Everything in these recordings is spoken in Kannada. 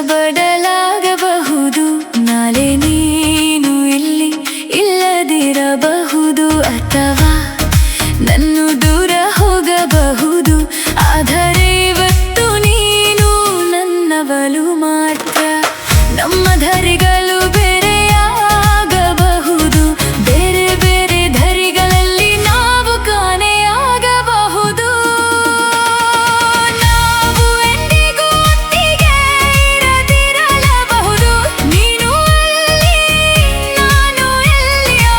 ಬದಲಾಗಬಹುದು, ನಾಳೆ ನೀನು ಇಲ್ಲಿ ಇಲ್ಲದಿರಬಹುದು, ಅಥವಾ ನನ್ನ ದೂರ ಹೋಗಬಹುದು. ಆದರೆ ಇವತ್ತು ನೀನು ನನ್ನವಳು ಮಾತ್ರ. ನಮ್ಮ ದಾರಿಗಳು ಬೇರೆಯಾಗಬಹುದು, ಬೇರೆ ಬೇರೆ ದಾರಿಗಳಲ್ಲಿ ನಾವು ಕಾಣೆಯಾಗಬಹುದು. ನಾವು ಎಂದಿಗೂ ಒಟ್ಟಿಗೆ ಇರದಿರಲಬಹುದು, ನೀನು ಅಲ್ಲಿ ನಾನು ಎಲ್ಲಿಯೋ.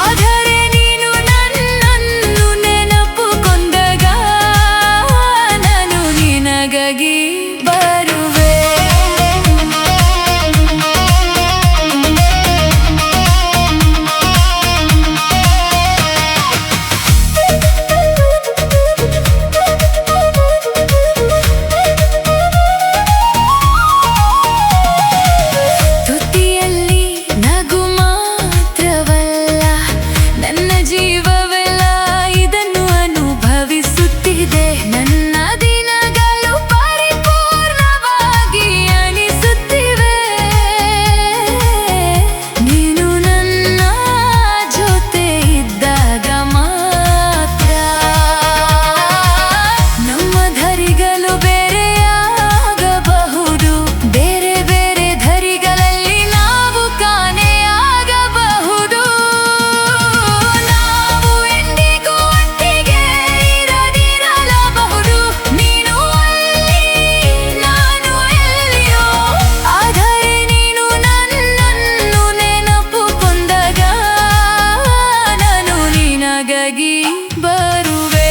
ಆದರೆ ನೀನು ನನ್ನನ್ನು ನೆನಪು ಕೊಂದಾಗ ನಾನು ನಿನಗಾಗಿ ಬರುವೆ. ತುಟಿಯಲ್ಲಿ ನಗು ಮಾತ್ರವಲ್ಲ, ನನ್ನ ಜೀವವೆಲ್ಲ ಇದನ್ನು ಅನುಭವಿಸುತ್ತಿದೆ. ನನ್ನ ದಿನಗಳು ಪರಿಪೂರ್ಣವಾಗಿ ಅನಿಸುತ್ತಿವೆ, ನೀನು ನನ್ನ ಜೊತೆ ಇದ್ದಾಗ ಮಾತ್ರ. ನಮ್ಮ ದಾರಿಗಳು ಬೇರೆಯಾಗಬಹುದು, ಬೇರೆ ಬೇರೆ ದಾರಿಗಳಲ್ಲಿ ನಾವು ಕಾಣೆಯಾಗಬಹುದು. ನಾವು ಎಂದಿಗೂ ಒಟ್ಟಿಗೆ ಇರದಿರಲಬಹುದು, ನೀನು ಅಲ್ಲಿ ನಾನು ಎಲ್ಲಿಯೋ. ಆದರೆ ನೀನು ನನ್ನನ್ನು ನೆನಪು ಕೊಂದಾಗ ನಾನು ನಿನಗಾಗಿ ಬರುವೆ.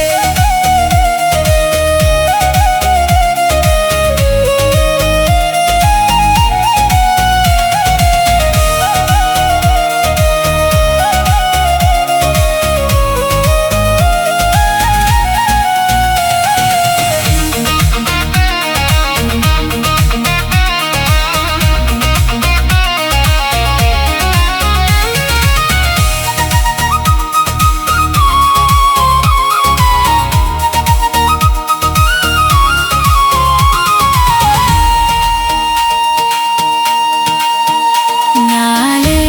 ನಾಳೆ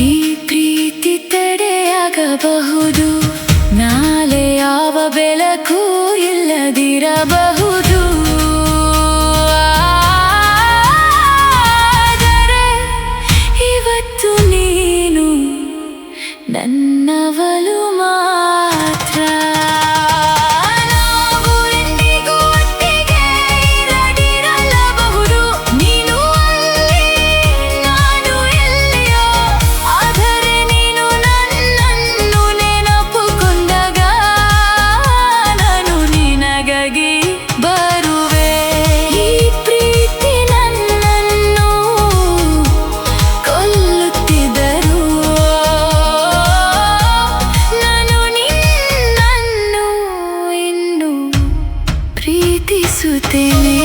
ಈ ಪ್ರೀತಿ ತಡೆಯಾಗಬಹುದು, ನಾಳೆ ಯಾವ ಬೆಳಕು ಇಲ್ಲದಿರಬಹುದು. ಆದರೆ ಇವತ್ತು ನೀನು ನನ್ನವಳು ಮಾತ್ರ. ನಾವು ಎಂದಿಗೂ ಒಟ್ಟಿಗೆ ಇರದಿರಲಬಹುದು, ನೀನು ಅಲ್ಲಿ ನಾನು ಎಲ್ಲಿಯೋ. ಆದರೆ ನೀನು ನನ್ನನ್ನು ನೆನಪು ಕೊಂದಾಗ ನಾನು ನಿನಗಾಗಿ ಬರುವೆ. ಈ ಪ್ರೀತಿ ನನ್ನನ್ನು ಕೊಲ್ಲುತ್ತಿದ್ದರೂ ನಾನು ನಿನ್ನನ್ನು ಇನ್ನೂ ಪ್ರೀತಿಸುತ್ತೇನೆ.